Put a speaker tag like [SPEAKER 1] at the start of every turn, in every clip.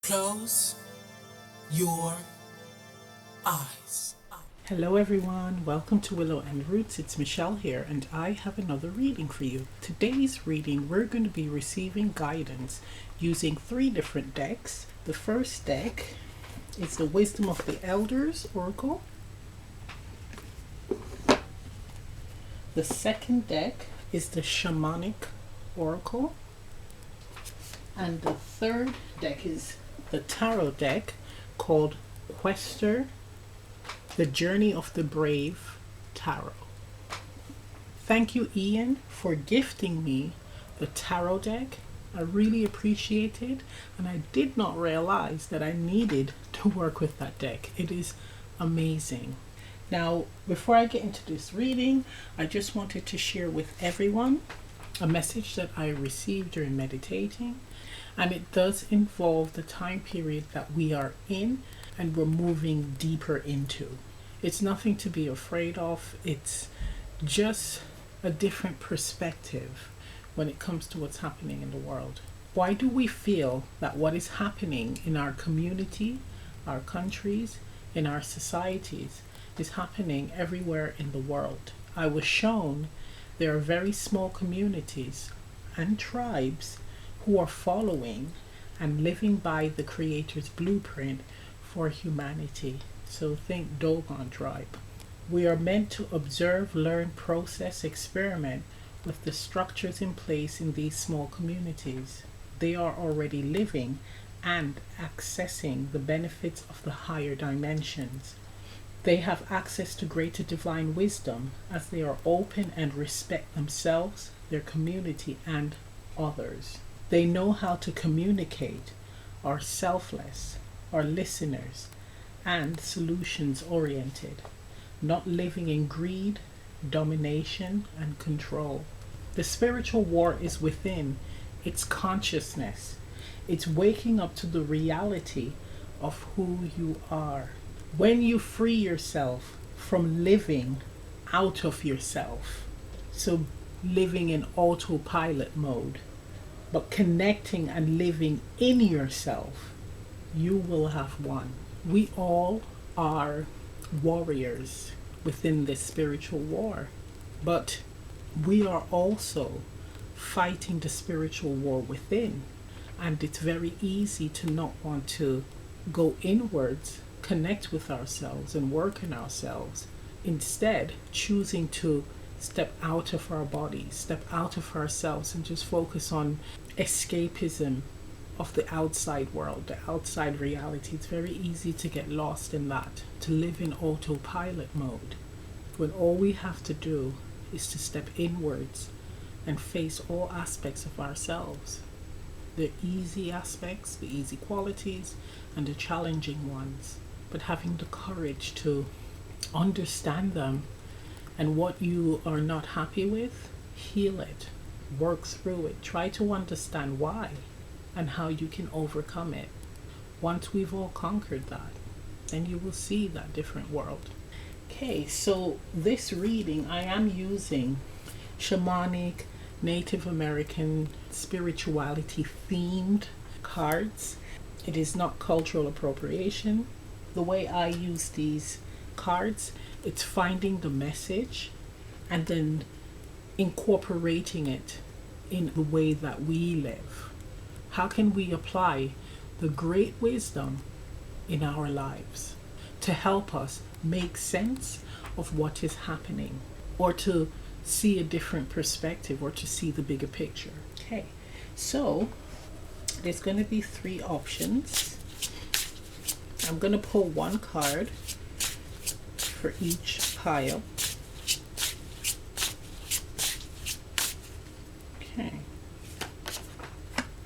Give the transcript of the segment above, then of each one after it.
[SPEAKER 1] Close your eyes.
[SPEAKER 2] Hello everyone, welcome to Willow and Roots. It's Michelle here and I have another reading for you. Today's reading we're going to be receiving guidance using 3 different decks. The first deck is the Wisdom of the Elders Oracle. The second deck is the Shamanic Oracle. And the third deck is the Tarot deck called Quester, the Journey of the Brave Tarot. Thank you, Ian, for gifting me the tarot deck. I really appreciate it, and I did not realize that I needed to work with that deck. It is amazing. Now, before I get into this reading, I just wanted to share with everyone a message that I received during meditating, and it does involve the time period that we are in and we're moving deeper into. It's nothing to be afraid of. It's just a different perspective when it comes to what's happening in the world. Why do we feel that what is happening in our community, our countries, in our societies is happening everywhere in the world? I was shown there are very small communities and tribes who are following and living by the Creator's blueprint for humanity. So think Dogon tribe. We are meant to observe, learn, process, experiment with the structures in place in these small communities. They are already living and accessing the benefits of the higher dimensions. They have access to greater divine wisdom as they are open and respect themselves, their community, and others. They know how to communicate, are selfless, are listeners, and solutions oriented, not living in greed, domination, and control. The spiritual war is within. It's consciousness. It's waking up to the reality of who you are. When you free yourself from living out of yourself, so living in autopilot mode, but connecting and living in yourself, you will have won. We all are warriors within this spiritual war, but we are also fighting the spiritual war within. And it's very easy to not want to go inwards, connect with ourselves and work in ourselves. Instead, choosing to step out of our bodies, step out of ourselves and just focus on escapism of the outside world, the outside reality. It's very easy to get lost in that, to live in autopilot mode, when all we have to do is to step inwards and face all aspects of ourselves. The easy aspects, the easy qualities, and the challenging ones. But having the courage to understand them, and what you are not happy with, heal it, work through it, try to understand why and how you can overcome it. Once we've all conquered that, then you will see that different world. Okay, so this reading I am using shamanic, Native American, spirituality themed cards. It is not cultural appropriation. The way I use these cards, it's finding the message and then incorporating it in the way that we live. How can we apply the great wisdom in our lives to help us make sense of what is happening, or to see a different perspective, or to see the bigger picture? Okay, so there's going to be 3 options. I'm going to pull 1 card for each pile. Okay.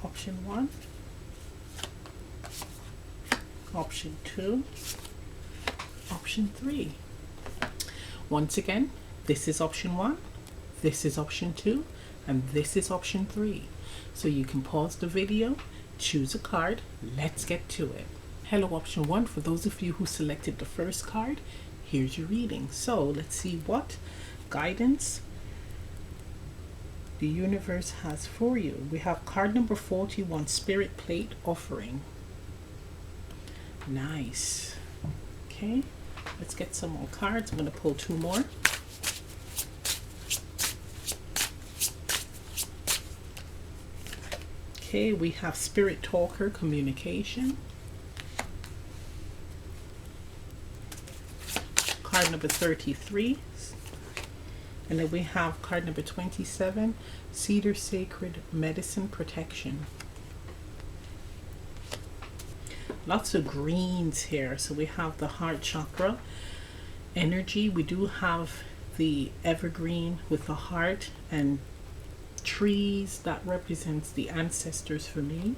[SPEAKER 2] Option 1, option 2, option 3. Once again, this is option 1, this is option 2, and this is option 3. So you can pause the video, choose a card, let's get to it. Hello, option 1. For those of you who selected the first card, here's your reading. So let's see what guidance the universe has for you. We have card number 41, Spirit Plate Offering. Nice. Okay, let's get some more cards. I'm going to pull 2 more. Okay, we have Spirit Talker Communication. Card number 33. And then we have card number 27, Cedar Sacred Medicine Protection. Lots of greens here. So we have the heart chakra energy. We do have the evergreen with the heart and trees that represents the ancestors for me.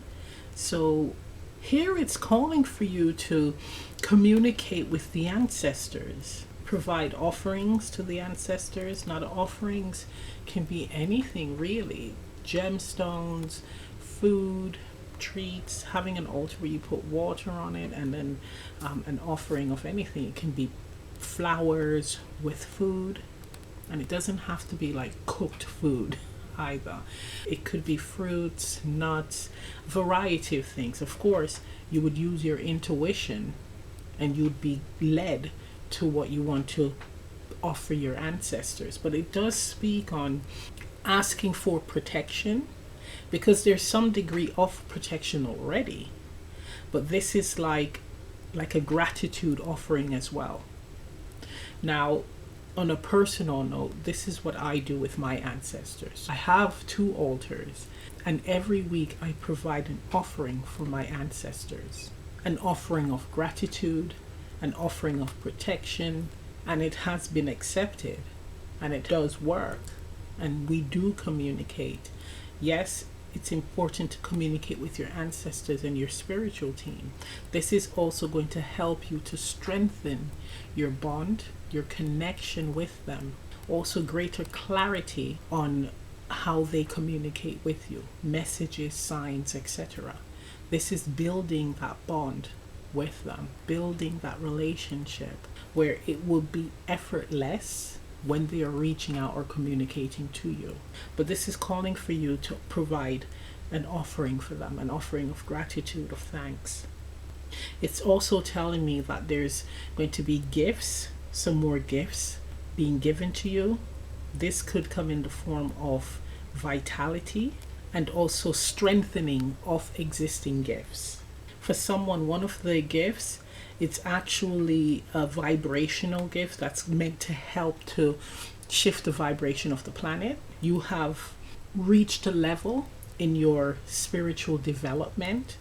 [SPEAKER 2] So here it's calling for you to communicate with the ancestors, provide offerings to the ancestors. Now the offerings can be anything really, gemstones, food, treats, having an altar where you put water on it, and then an offering of anything. It can be flowers with food, and it doesn't have to be like cooked food either. It could be fruits, nuts, variety of things. Of course, you would use your intuition and you'd be led to what you want to offer your ancestors. But it does speak on asking for protection, because there's some degree of protection already. But this is like a gratitude offering as well. Now, on a personal note, this is what I do with my ancestors. I have 2 altars, and every week I provide an offering for my ancestors. An offering of gratitude, an offering of protection, and it has been accepted, and it does work, and we do communicate. Yes, it's important to communicate with your ancestors and your spiritual team. This is also going to help you to strengthen your bond, your connection with them. Also greater clarity on how they communicate with you, messages, signs, etc. This is building that bond with them, building that relationship where it will be effortless when they are reaching out or communicating to you. But this is calling for you to provide an offering for them, an offering of gratitude, of thanks. It's also telling me that there's going to be gifts, some more gifts being given to you. This could come in the form of vitality and also strengthening of existing gifts. For someone, one of the gifts, it's actually a vibrational gift that's meant to help to shift the vibration of the planet. You have reached a level in your spiritual development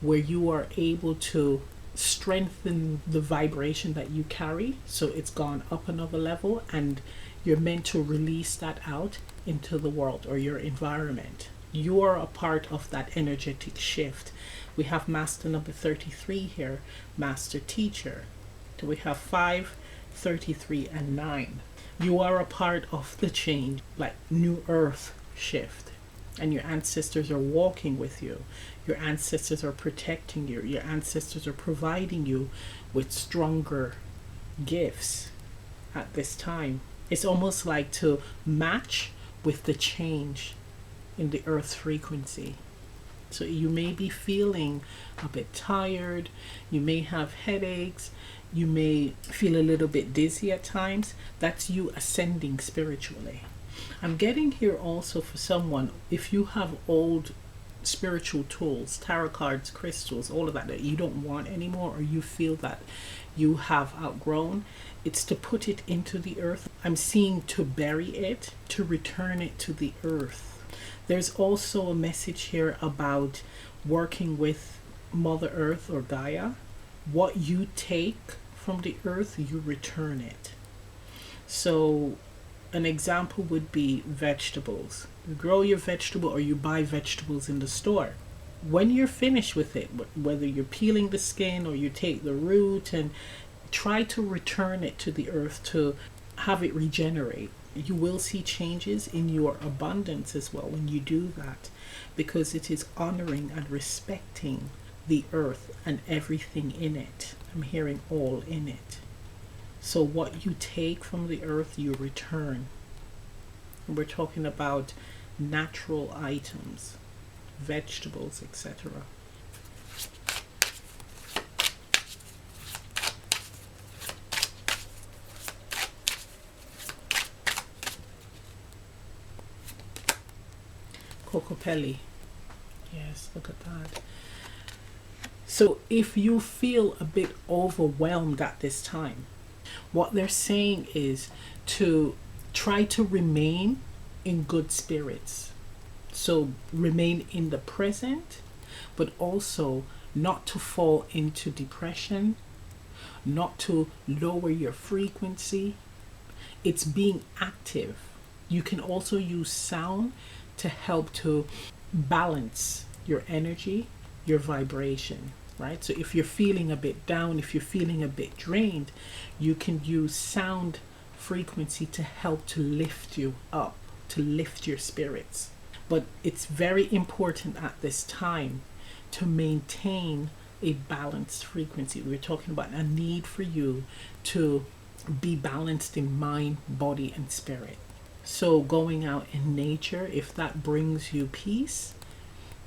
[SPEAKER 2] where you are able to strengthen the vibration that you carry. So it's gone up another level, and you're meant to release that out into the world or your environment. You are a part of that energetic shift. We have master number 33 here, master teacher. So we have 5, 33, and 9. You are a part of the change, like new earth shift. And your ancestors are walking with you. Your ancestors are protecting you. Your ancestors are providing you with stronger gifts at this time. It's almost like to match with the change in the earth's frequency. So you may be feeling a bit tired, you may have headaches, you may feel a little bit dizzy at times. That's you ascending spiritually. I'm getting here also for someone, if you have old spiritual tools, tarot cards, crystals, all of that you don't want anymore, or you feel that you have outgrown, it's to put it into the earth. I'm seeing to bury it, to return it to the earth. There's also a message here about working with Mother Earth or Gaia. What you take from the earth, you return it. So an example would be vegetables. You grow your vegetable or you buy vegetables in the store. When you're finished with it, whether you're peeling the skin or you take the root, and try to return it to the earth to have it regenerate. You will see changes in your abundance as well when you do that, because it is honoring and respecting the earth and everything in it. I'm hearing all in it. So what you take from the earth, you return. And we're talking about natural items, vegetables, etc. Kokopelli. Yes, look at that. So if you feel a bit overwhelmed at this time, what they're saying is to try to remain in good spirits. So remain in the present, but also not to fall into depression, not to lower your frequency. It's being active. You can also use sound to help to balance your energy, your vibration, right? So if you're feeling a bit down, if you're feeling a bit drained, you can use sound frequency to help to lift you up, to lift your spirits. But it's very important at this time to maintain a balanced frequency. We're talking about a need for you to be balanced in mind, body, and spirit. So going out in nature, if that brings you peace,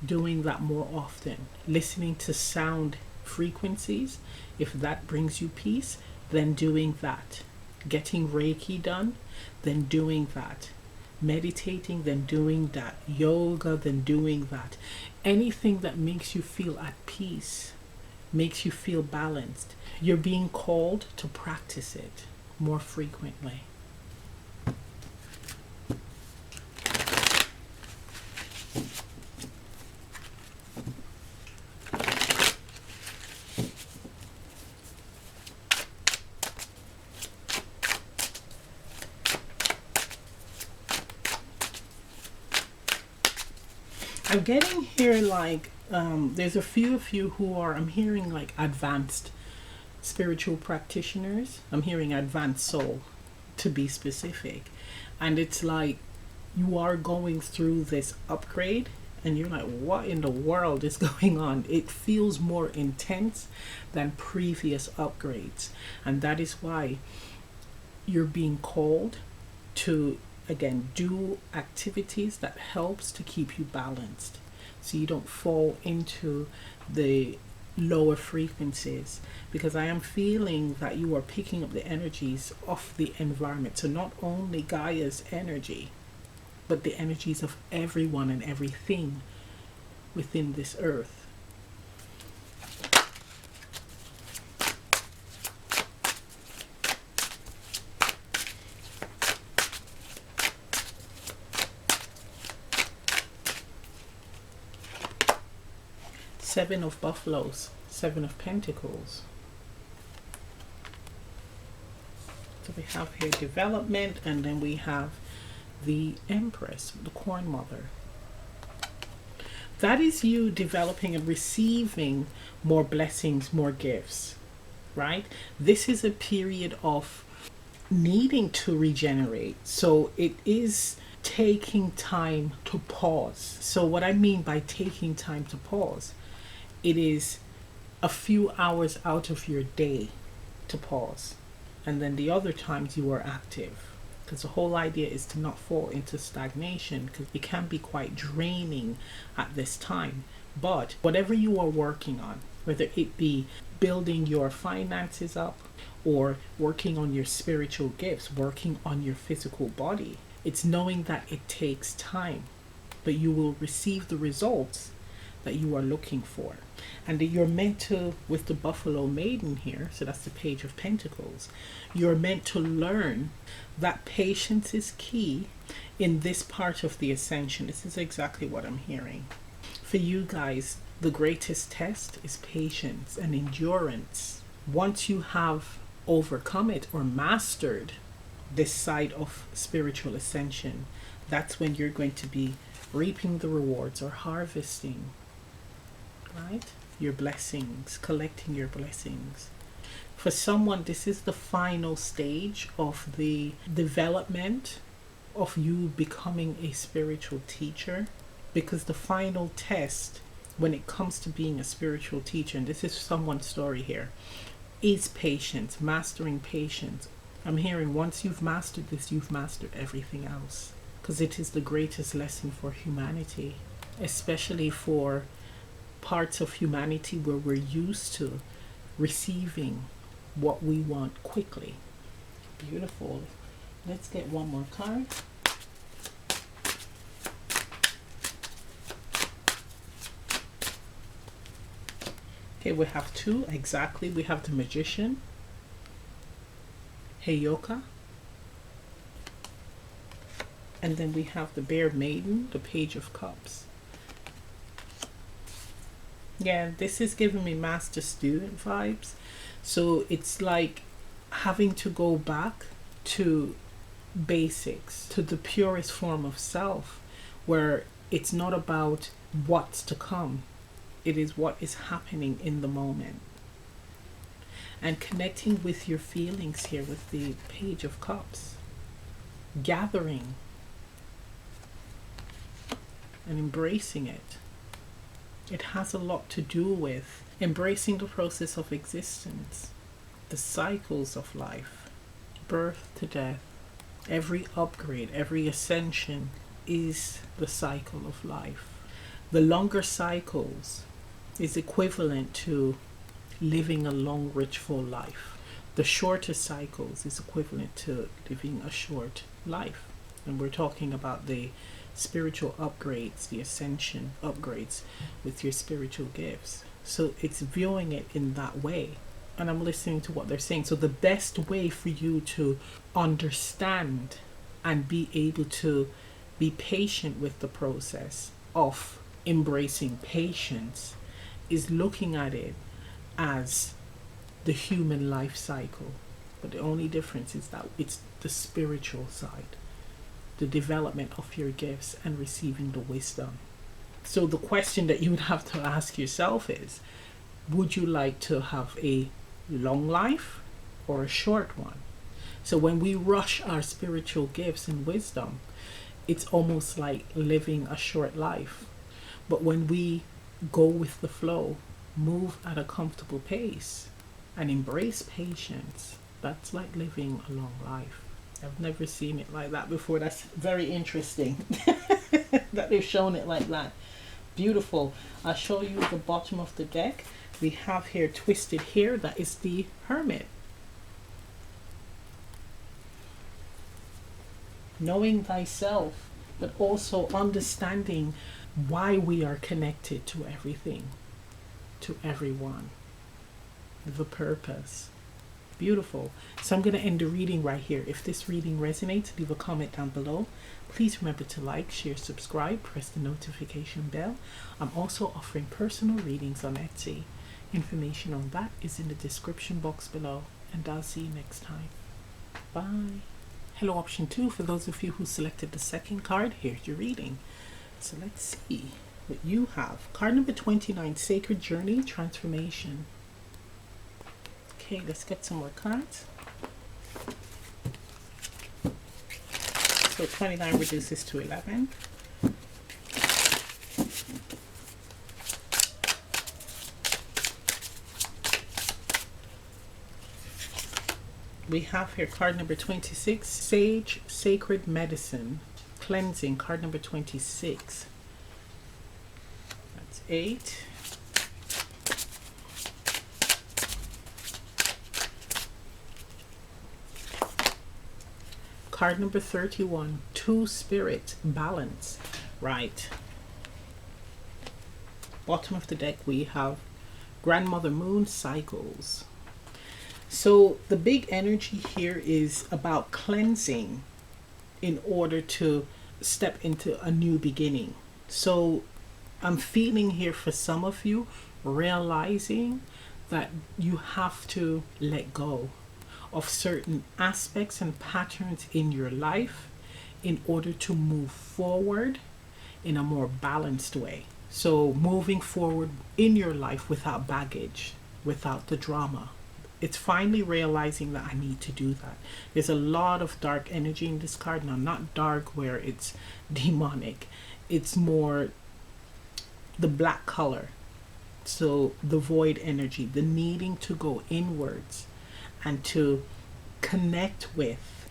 [SPEAKER 2] doing that more often. Listening to sound frequencies, if that brings you peace, then doing that. Getting Reiki done, then doing that. Meditating, then doing that. Yoga, then doing that. Anything that makes you feel at peace, makes you feel balanced, you're being called to practice it more frequently. I'm getting here like there's a few of you who are, I'm hearing like advanced spiritual practitioners. I'm hearing advanced soul, to be specific. And it's like you are going through this upgrade and you're like, what in the world is going on? It feels more intense than previous upgrades. And that is why you're being called to, again, do activities that helps to keep you balanced so you don't fall into the lower frequencies, because I am feeling that you are picking up the energies of the environment. So not only Gaia's energy, but the energies of everyone and everything within this earth. Seven of Buffaloes, Seven of Pentacles. So we have here development, and then we have the Empress, the Corn Mother. That is you developing and receiving more blessings, more gifts, right? This is a period of needing to regenerate. So it is taking time to pause. So what I mean by taking time to pause, it is a few hours out of your day to pause. And then the other times you are active. Because the whole idea is to not fall into stagnation, because it can be quite draining at this time. But whatever you are working on, whether it be building your finances up or working on your spiritual gifts, working on your physical body, it's knowing that it takes time, but you will receive the results that you are looking for. And that you're meant to, with the Buffalo Maiden here, so that's the Page of Pentacles, you're meant to learn that patience is key in this part of the ascension. This is exactly what I'm hearing. For you guys, the greatest test is patience and endurance. Once you have overcome it or mastered this side of spiritual ascension, that's when you're going to be reaping the rewards or harvesting, right? Your blessings, collecting your blessings. For someone, this is the final stage of the development of you becoming a spiritual teacher, because the final test when it comes to being a spiritual teacher, and this is someone's story here, is patience, mastering patience. I'm hearing once you've mastered this, you've mastered everything else, because it is the greatest lesson for humanity, especially for parts of humanity where we're used to receiving what we want quickly. Beautiful. Let's get one more card. Okay, we have two exactly. We have the Magician, Heyoka, and then we have the Bear Maiden, the Page of Cups. Yeah, this is giving me master student vibes. So it's like having to go back to basics, to the purest form of self, where it's not about what's to come, it is what is happening in the moment. And connecting with your feelings here with the Page of Cups, gathering and embracing it. It has a lot to do with embracing the process of existence, the cycles of life, birth to death. Every upgrade, every ascension is the cycle of life. The longer cycles is equivalent to living a long, rich, full life. The shorter cycles is equivalent to living a short life. And we're talking about the spiritual upgrades, the ascension upgrades with your spiritual gifts. So it's viewing it in that way. And I'm listening to what they're saying. So the best way for you to understand and be able to be patient with the process of embracing patience is looking at it as the human life cycle. But the only difference is that it's the spiritual side, the development of your gifts and receiving the wisdom. So the question that you would have to ask yourself is, would you like to have a long life or a short one? So when we rush our spiritual gifts and wisdom, it's almost like living a short life. But when we go with the flow, move at a comfortable pace, and embrace patience, that's like living a long life. I've never seen it like that before. That's very interesting that they've shown it like that. Beautiful. I'll show you the bottom of the deck. We have here twisted here, that is the Hermit. Knowing thyself, but also understanding why we are connected to everything, to everyone, the purpose. Beautiful. So I'm going to end the reading right here. If this reading resonates, leave a comment down below. Please remember to like, share, subscribe, press the notification bell. I'm also offering personal readings on Etsy. Information on that is in the description box below, and I'll see you next time. Bye. Hello, option 2. For those of you who selected the second card, here's your reading. So let's see what you have. Card number 29, Sacred Journey, Transformation. Okay, let's get some more cards. So 29 reduces to 11. We have here card number 26, Sage, Sacred Medicine, Cleansing, card number 26. That's 8. Card number 31, Two Spirit, Balance. Right. Bottom of the deck we have Grandmother Moon, Cycles. So the big energy here is about cleansing in order to step into a new beginning. So I'm feeling here for some of you, realizing that you have to let go of certain aspects and patterns in your life in order to move forward in a more balanced way. So moving forward in your life without baggage, without the drama. It's finally realizing that I need to do that. There's a lot of dark energy in this card. Now, not dark where it's demonic. It's more the black color. So the void energy, the needing to go inwards and to connect with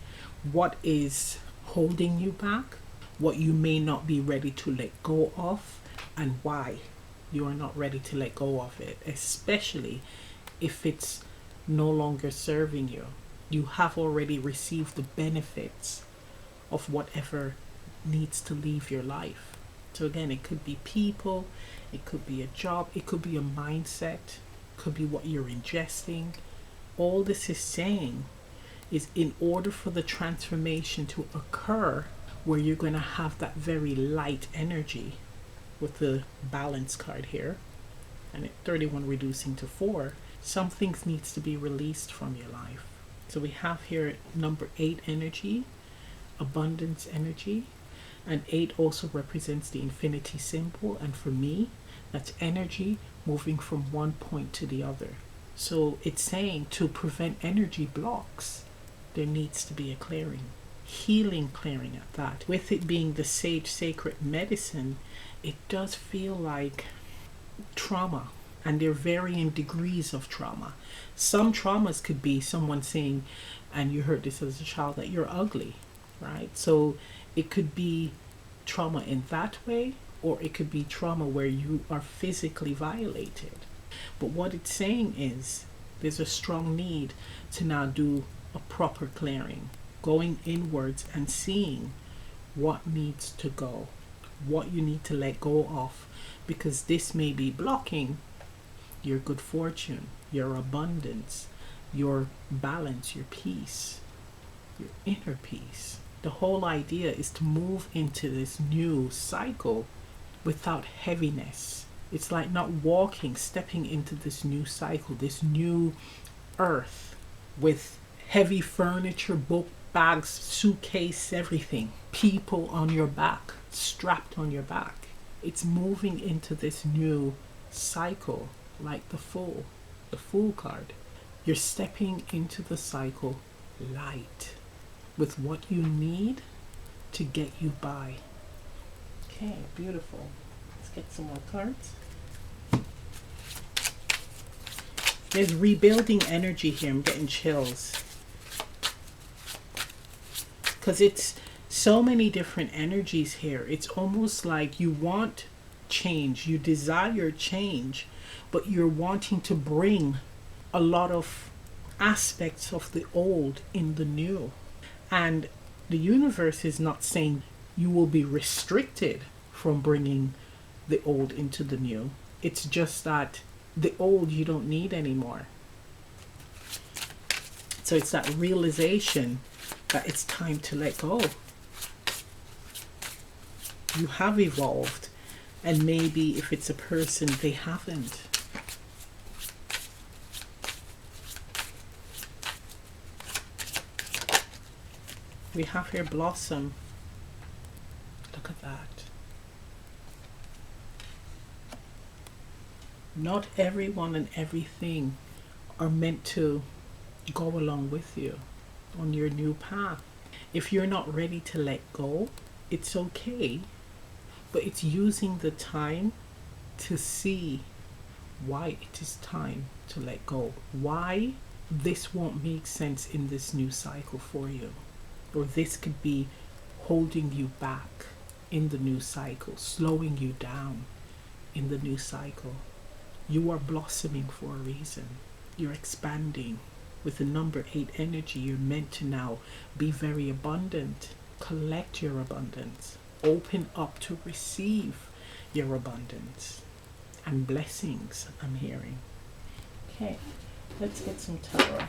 [SPEAKER 2] what is holding you back, what you may not be ready to let go of, and why you are not ready to let go of it, especially if it's no longer serving you. You have already received the benefits of whatever needs to leave your life. So again, it could be people, it could be a job, it could be a mindset, could be what you're ingesting. All this is saying is, in order for the transformation to occur, where you're going to have that very light energy with the balance card here, and at 31 reducing to 4, some things needs to be released from your life. So we have here number 8 energy, abundance energy, and 8 also represents the infinity symbol, and for me that's energy moving from one point to the other. So it's saying to prevent energy blocks, there needs to be a clearing, healing clearing at that. With it being the sage sacred medicine, it does feel like trauma, and there are varying degrees of trauma. Some traumas could be someone saying, and you heard this as a child, that you're ugly, right? So it could be trauma in that way, or it could be trauma where you are physically violated. But what it's saying is there's a strong need to now do a proper clearing, going inwards and seeing what needs to go, what you need to let go of, because this may be blocking your good fortune, your abundance, your balance, your peace, your inner peace. The whole idea is to move into this new cycle without heaviness. It's like not walking, stepping into this new cycle, this new earth with heavy furniture, book bags, suitcase, everything, people on your back, strapped on your back. It's moving into this new cycle, like the Fool card. You're stepping into the cycle light with what you need to get you by. Okay, beautiful. Let's get some more cards. There's rebuilding energy here. I'm getting chills. Because it's so many different energies here. It's almost like you want change, you desire change, but you're wanting to bring a lot of aspects of the old in the new. And the universe is not saying you will be restricted from bringing the old into the new. It's just that the old you don't need anymore. So it's that realization that it's time to let go. You have evolved, and maybe if it's a person, they haven't. We have here blossom. Look at that. Not everyone and everything are meant to go along with you on your new path. If you're not ready to let go, it's okay, but it's using the time to see why it is time to let go, why this won't make sense in this new cycle for you, or this could be holding you back in the new cycle, slowing you down in the new cycle. You are blossoming for a reason. You're expanding. With the number 8 energy, you're meant to now be very abundant. Collect your abundance. Open up to receive your abundance and blessings, I'm hearing. Okay, let's get some tarot.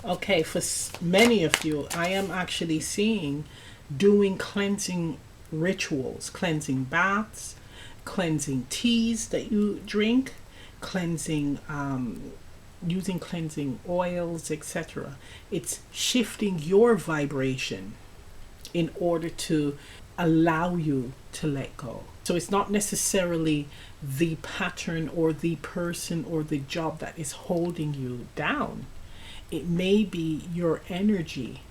[SPEAKER 2] Okay, for many of you, I am actually seeing doing cleansing rituals, cleansing baths, cleansing teas that you drink, cleansing, using cleansing oils, etc. It's shifting your vibration in order to allow you to let go. So it's not necessarily the pattern or the person or the job that is holding you down. It may be your energy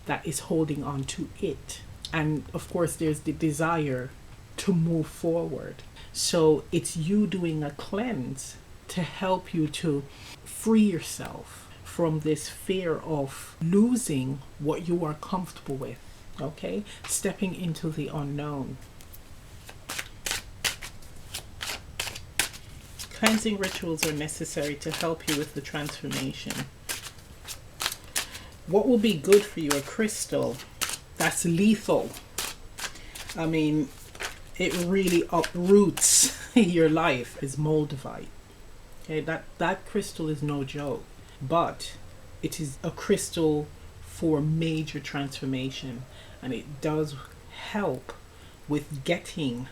[SPEAKER 2] that is holding on to it. And of course, there's the desire to move forward. So it's you doing a cleanse to help you to free yourself from this fear of losing what you are comfortable with. Okay? Stepping into the unknown. Cleansing rituals are necessary to help you with the transformation. What will be good for you? A crystal that's lethal. I mean, it really uproots your life is moldavite. Okay, that crystal is no joke, but it is a crystal for major transformation, and it does help with getting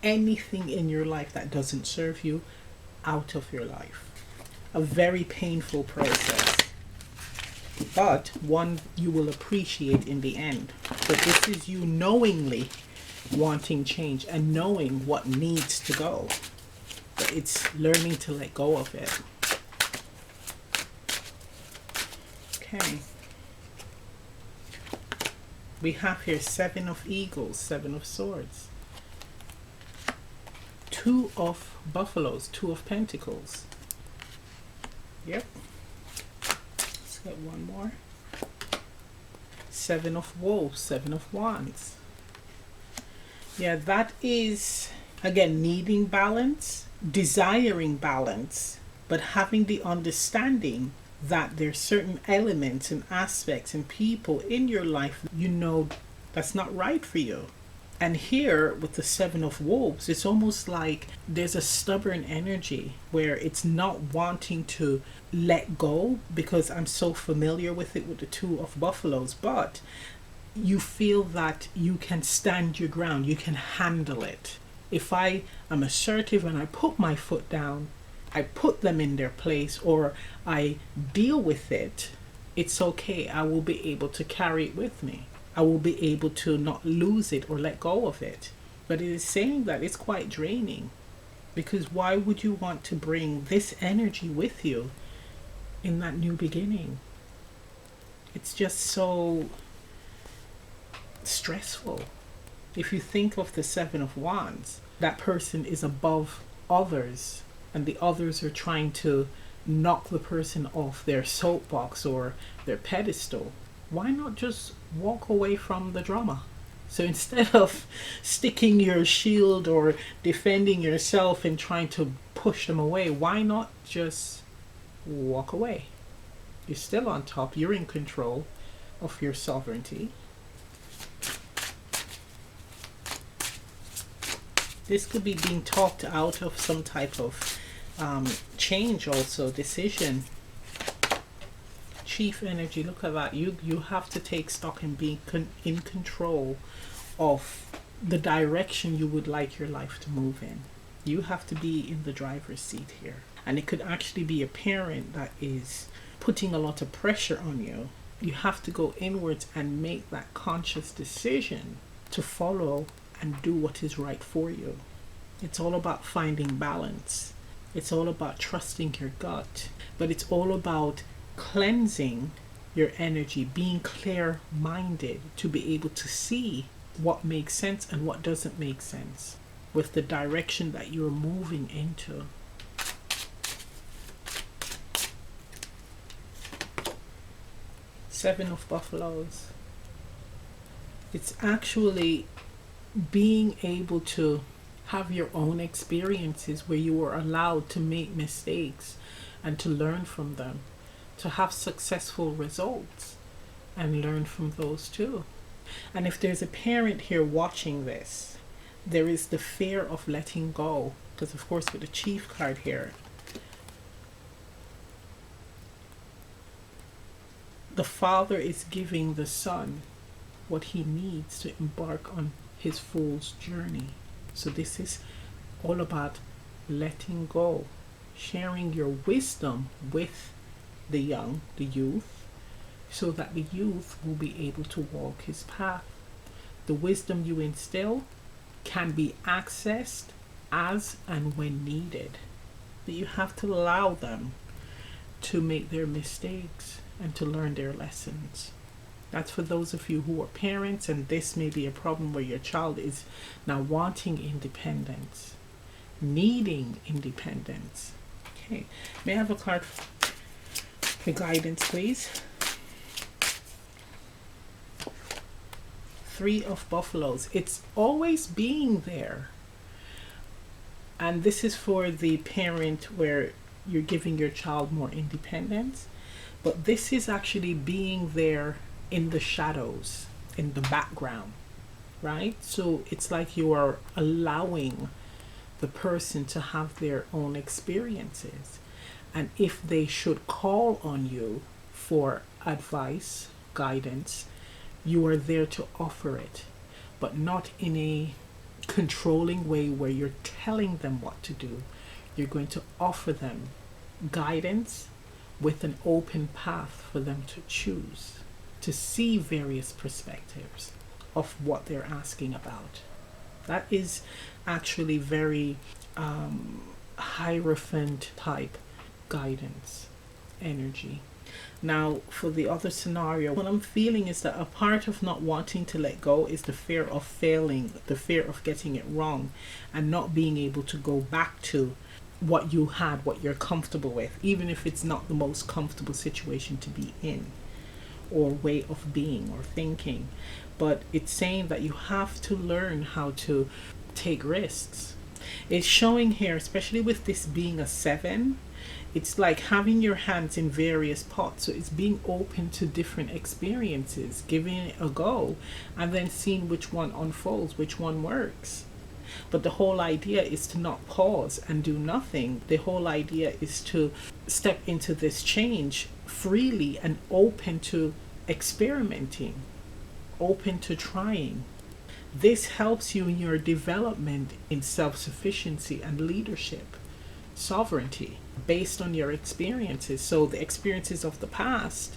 [SPEAKER 2] anything in your life that doesn't serve you out of your life. A very painful process, but one you will appreciate in the end. But this is you knowingly wanting change and knowing what needs to go. But it's learning to let go of it. Okay. We have here 7 of eagles, 7 of swords, 2 of buffaloes, 2 of pentacles. Yep. Let's get one more. 7 of wolves, 7 of wands. Yeah, that is, again, needing balance, desiring balance, but having the understanding that there's certain elements and aspects and people in your life you know that's not right for you. And here with the 7 of wolves, it's almost like there's a stubborn energy where it's not wanting to let go, because I'm so familiar with it with the 2 of buffaloes, but you feel that you can stand your ground, you can handle it. If I am assertive and I put my foot down, I put them in their place, or I deal with it, it's okay. I will be able to carry it with me. I will be able to not lose it or let go of it. But it is saying that it's quite draining, because why would you want to bring this energy with you in that new beginning? It's just so stressful. If you think of the 7 of wands, that person is above others, and the others are trying to knock the person off their soapbox or their pedestal. Why not just walk away from the drama? So instead of sticking your shield or defending yourself and trying to push them away, why not just walk away? You're still on top. You're in control of your sovereignty. This could be being talked out of some type of change, also decision. Chief energy, look at that. You have to take stock and be in control of the direction you would like your life to move in. You have to be in the driver's seat here. And it could actually be a parent that is putting a lot of pressure on you. You have to go inwards and make that conscious decision to follow and do what is right for you. It's all about finding balance. It's all about trusting your gut, but it's all about cleansing your energy, being clear-minded to be able to see what makes sense and what doesn't make sense with the direction that you're moving into. Seven of buffaloes. It's actually being able to have your own experiences where you are allowed to make mistakes and to learn from them, to have successful results and learn from those too. And if there's a parent here watching this, there is the fear of letting go, because of course with the Chief card here, the father is giving the son what he needs to embark on his fool's journey. So this is all about letting go, sharing your wisdom with the young, the youth, so that the youth will be able to walk his path. The wisdom you instill can be accessed as and when needed, but you have to allow them to make their mistakes and to learn their lessons. That's for those of you who are parents, and this may be a problem where your child is now wanting independence, needing independence. Okay, may I have a card for guidance, please? 3 of buffaloes. It's always being there. And this is for the parent where you're giving your child more independence. But this is actually being there in the shadows, in the background, right? So it's like you are allowing the person to have their own experiences. And if they should call on you for advice, guidance, you are there to offer it, but not in a controlling way where you're telling them what to do. You're going to offer them guidance with an open path for them to choose, to see various perspectives of what they're asking about. That is actually very hierophant type guidance energy. Now, for the other scenario, what I'm feeling is that a part of not wanting to let go is the fear of failing, the fear of getting it wrong, and not being able to go back to what you had, what you're comfortable with, even if it's not the most comfortable situation to be in, or way of being or thinking. But it's saying that you have to learn how to take risks. It's showing here, especially with this being a 7, it's like having your hands in various pots. So it's being open to different experiences, giving it a go, and then seeing which one unfolds, which one works. But the whole idea is to not pause and do nothing. The whole idea is to step into this change freely and open to experimenting, open to trying. This helps you in your development in self-sufficiency and leadership, sovereignty, based on your experiences. So the experiences of the past,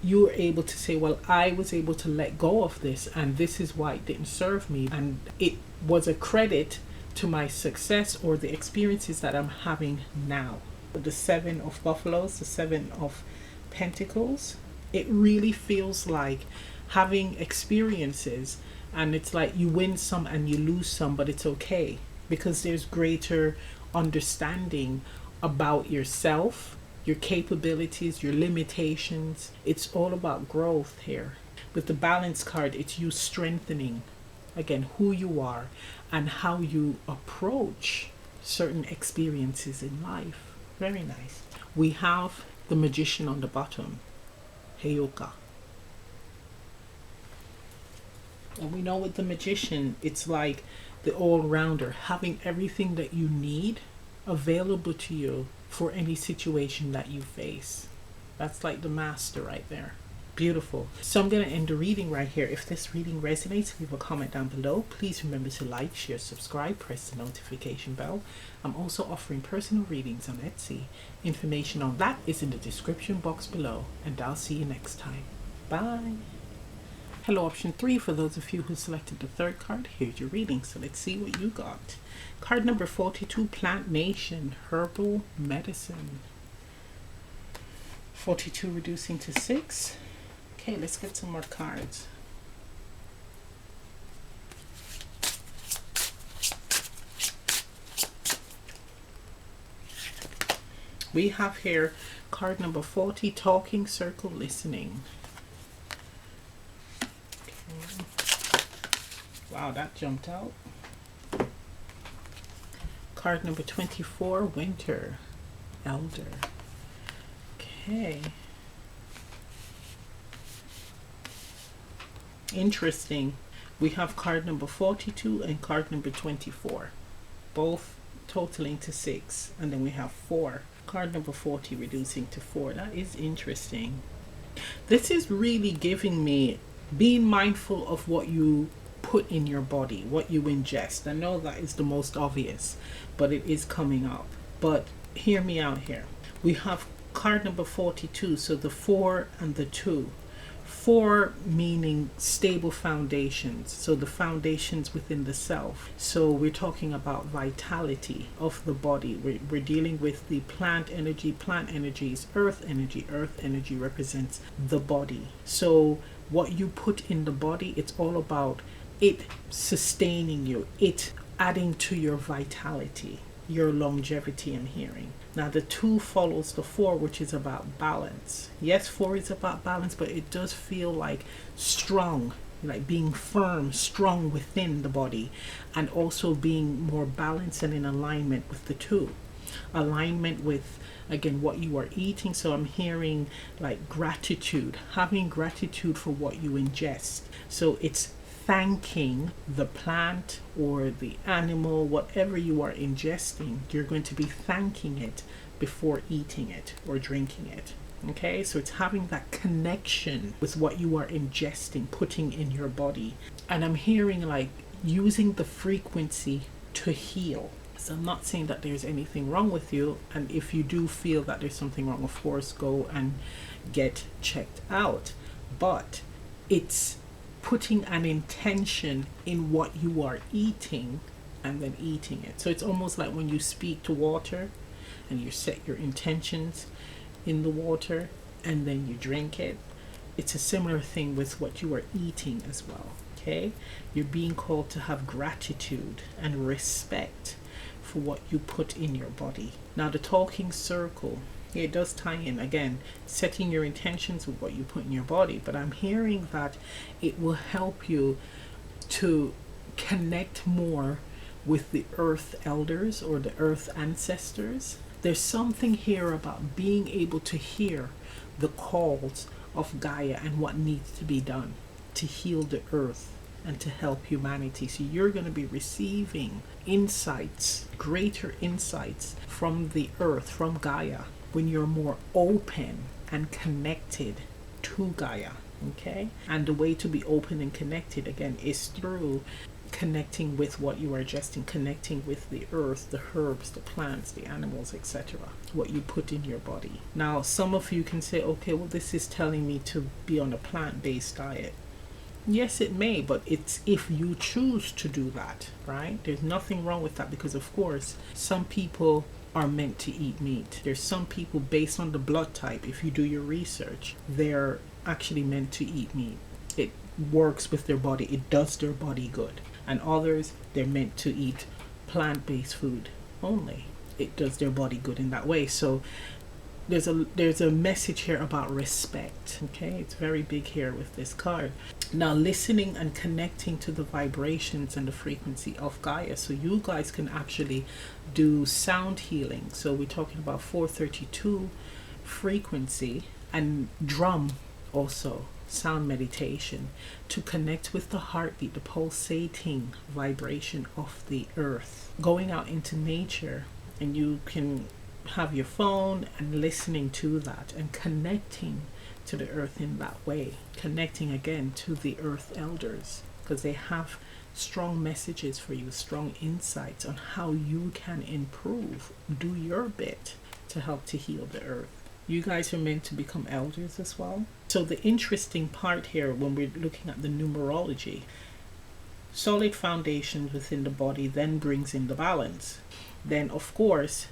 [SPEAKER 2] you were able to say, well, I was able to let go of this, and this is why it didn't serve me, and it was a credit to my success or the experiences that I'm having now. The 7 of buffaloes, the 7 of pentacles, it really feels like having experiences, and it's like you win some and you lose some, but it's okay because there's greater understanding about yourself, your capabilities, your limitations. It's all about growth here. With the balance card, it's you strengthening, again, who you are and how you approach certain experiences in life. Very nice. We have the magician on the bottom, Heyoka. And we know with the magician, it's like the all-rounder, having everything that you need available to you for any situation that you face. That's like the master right there. Beautiful. So I'm going to end the reading right here. If this reading resonates, leave a comment down below. Please remember to like, share, subscribe, press the notification bell. I'm also offering personal readings on Etsy. Information on that is in the description box below, and I'll see you next time. Bye. Hello, option 3. For those of you who selected the third card, here's your reading. So let's see what you got. Card number 42, Plant Nation, Herbal Medicine. 42 reducing to 6. Okay, let's get some more cards. We have here card number 40, Talking Circle Listening. Wow, that jumped out. Card number 24, Winter, Elder. Okay. Interesting. We have card number 42 and card number 24. Both totaling to 6. And then we have 4. Card number 40 reducing to 4. That is interesting. This is really giving me being mindful of what you put in your body, what you ingest. I know that is the most obvious, but it is coming up. But hear me out here. We have card number 42, so the 4 and the 2. 4 meaning stable foundations, so the foundations within the self. So we're talking about vitality of the body. We're dealing with the plant energy. Plant energy is earth energy. Earth energy represents the body. So what you put in the body, it's all about it sustaining you, it adding to your vitality, your longevity. I'm hearing. Now the 2 follows the 4, which is about balance. Yes, 4 is about balance, but it does feel like strong like being firm, strong within the body, and also being more balanced and in alignment with the two. Alignment with, again, what you are eating. So I'm hearing like gratitude, having gratitude for what you ingest. So it's thanking the plant or the animal, whatever you are ingesting, you're going to be thanking it before eating it or drinking it. Okay, so it's having that connection with what you are ingesting, putting in your body. And I'm hearing like using the frequency to heal. So I'm not saying that there's anything wrong with you. And if you do feel that there's something wrong, of course, go and get checked out. But it's putting an intention in what you are eating and then eating it. So it's almost like when you speak to water and you set your intentions in the water and then you drink it. It's a similar thing with what you are eating as well. Okay, you're being called to have gratitude and respect for what you put in your body. Now the talking circle, it does tie in, again, setting your intentions with what you put in your body, but I'm hearing that it will help you to connect more with the earth elders or the earth ancestors. There's something here about being able to hear the calls of Gaia and what needs to be done to heal the earth and to help humanity. So you're going to be receiving insights, greater insights from the earth, from Gaia, when you're more open and connected to Gaia. Okay, and the way to be open and connected again is through connecting with what you are ingesting, connecting with the earth, the herbs, the plants, the animals, etc., what you put in your body. Now some of you can say, okay, well, this is telling me to be on a plant-based diet. Yes, it may, but it's if you choose to do that, right? There's nothing wrong with that, because of course some people are meant to eat meat. There's some people, based on the blood type, if you do your research, they're actually meant to eat meat. It works with their body, it does their body good. And others, they're meant to eat plant-based food only. It does their body good in that way. So there's a message here about respect. Okay, it's very big here with this card. Now listening and connecting to the vibrations and the frequency of Gaia, so you guys can actually do sound healing. So we're talking about 432 frequency and drum, also sound meditation, to connect with the heartbeat, the pulsating vibration of the earth. Going out into nature, and you can have your phone and listening to that and connecting to the earth in that way, connecting again to the earth elders, because they have strong messages for you, strong insights on how you can improve, do your bit to help to heal the earth. You guys are meant to become elders as well. So the interesting part here, when we're looking at the numerology, solid foundations within the body then brings in the balance. Then of course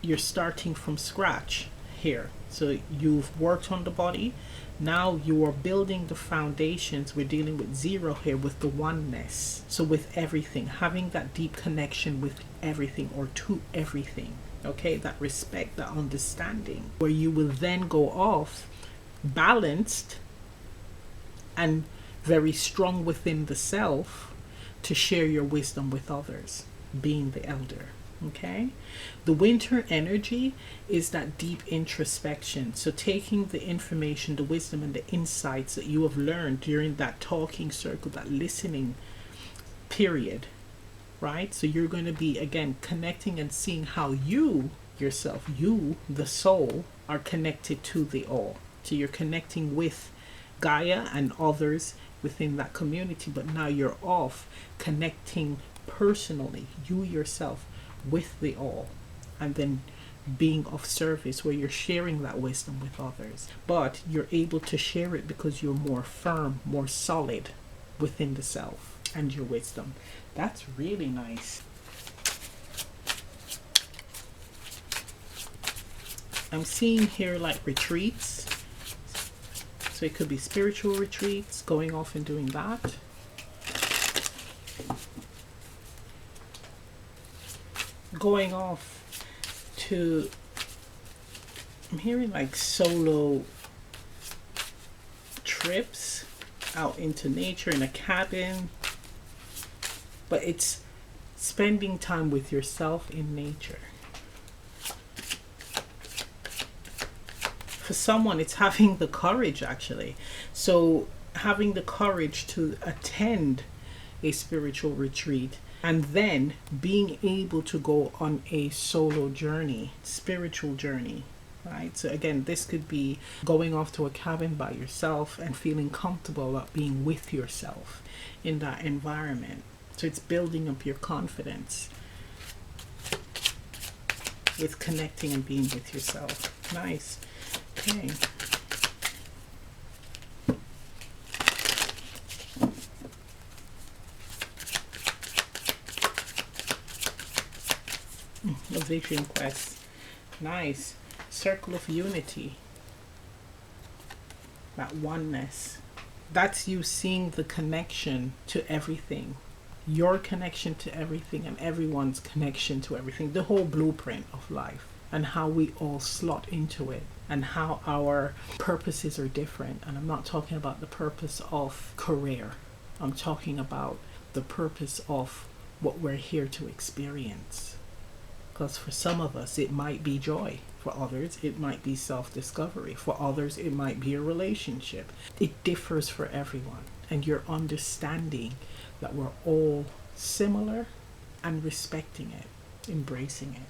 [SPEAKER 2] you're starting from scratch here. So you've worked on the body, now you are building the foundations. We're dealing with zero here, with the oneness. So with everything, having that deep connection with everything or to everything. Okay, that respect, that understanding, where you will then go off balanced and very strong within the self to share your wisdom with others, being the elder. Okay, the winter energy is that deep introspection. So taking the information, the wisdom and the insights that you have learned during that talking circle, that listening period, right? So you're going to be again connecting and seeing how you yourself, you the soul, are connected to the all. So you're connecting with Gaia and others within that community, but now you're off connecting personally, you yourself, with the all, and then being of service, where you're sharing that wisdom with others, but you're able to share it because you're more firm, more solid within the self and your wisdom. That's really nice. I'm seeing here like retreats, so it could be spiritual retreats, going off and doing that. Going off to, I'm hearing like solo trips, out into nature in a cabin, but it's spending time with yourself in nature. For someone, it's having the courage, actually. So having the courage to attend a spiritual retreat and then being able to go on a solo journey, spiritual journey, right? So again, this could be going off to a cabin by yourself and feeling comfortable about being with yourself in that environment. So it's building up your confidence with connecting and being with yourself. Nice. Okay. A vision quest. Nice. Circle of unity. That oneness. That's you seeing the connection to everything. Your connection to everything and everyone's connection to everything. The whole blueprint of life and how we all slot into it and how our purposes are different. And I'm not talking about the purpose of career. I'm talking about the purpose of what we're here to experience. Because for some of us, it might be joy. For others, it might be self-discovery. For others, it might be a relationship. It differs for everyone. And you're understanding that we're all similar and respecting it, embracing it.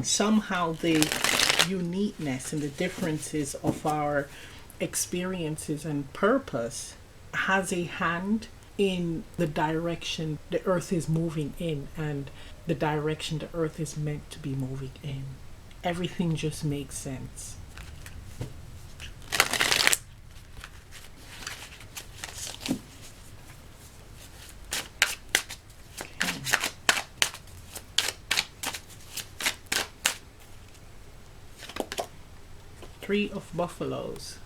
[SPEAKER 2] Somehow the uniqueness and the differences of our experiences and purpose has a hand in the direction the earth is moving in and the direction the earth is meant to be moving in. Everything just makes sense. Three of buffaloes.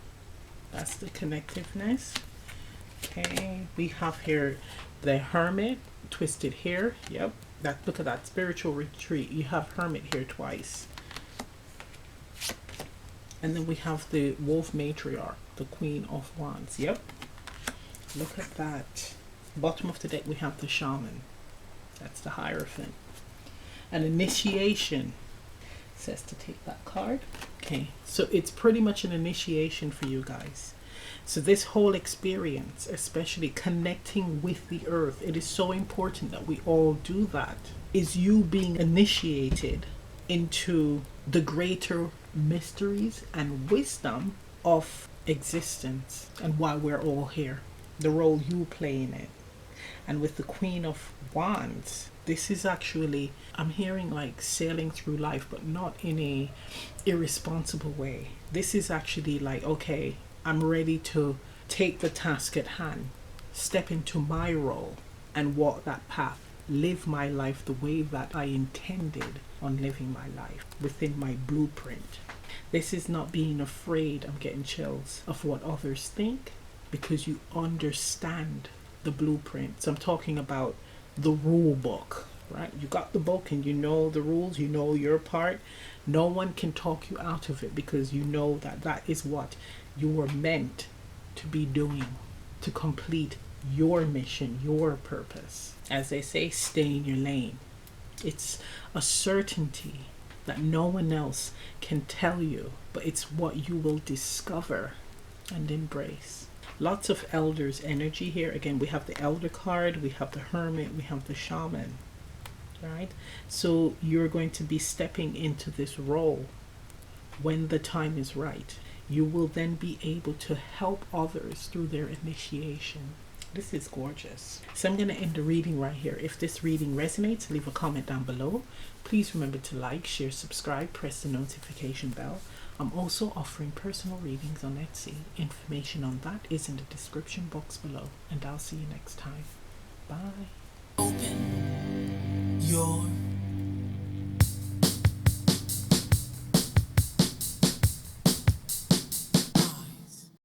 [SPEAKER 2] That's the connectiveness. Okay, we have here the hermit twisted here. Yep, that, look at that, spiritual retreat. You have hermit here twice. And then we have the wolf matriarch, the queen of wands. Yep, look at that. Bottom of the deck we have the shaman. That's the hierophant. An initiation says to take that card. Okay, so it's pretty much an initiation for you guys. So this whole experience, especially connecting with the earth, it is so important that we all do that, is you being initiated into the greater mysteries and wisdom of existence and why we're all here, the role you play in it. And with the Queen of Wands, this is actually, I'm hearing like sailing through life, but not in a irresponsible way. This is actually like, okay, I'm ready to take the task at hand, step into my role and walk that path, live my life the way that I intended on living my life within my blueprint. This is not being afraid, I'm getting chills, of what others think, because you understand the blueprint. So I'm talking about the rule book, right? You got the book and you know the rules, you know your part. No one can talk you out of it because you know that that is what you were meant to be doing, to complete your mission, your purpose. As they say, stay in your lane. It's a certainty that no one else can tell you, but it's what you will discover and embrace. Lots of elders energy here. Again, we have the elder card, we have the hermit, we have the shaman, right? So you're going to be stepping into this role when the time is right. You will then be able to help others through their initiation. This is gorgeous. So I'm going to end the reading right here. If this reading resonates, leave a comment down below. Please remember to like, share, subscribe, press the notification bell. I'm also offering personal readings on Etsy. Information on that is in the description box below. And I'll see you next time. Bye.
[SPEAKER 1] Open your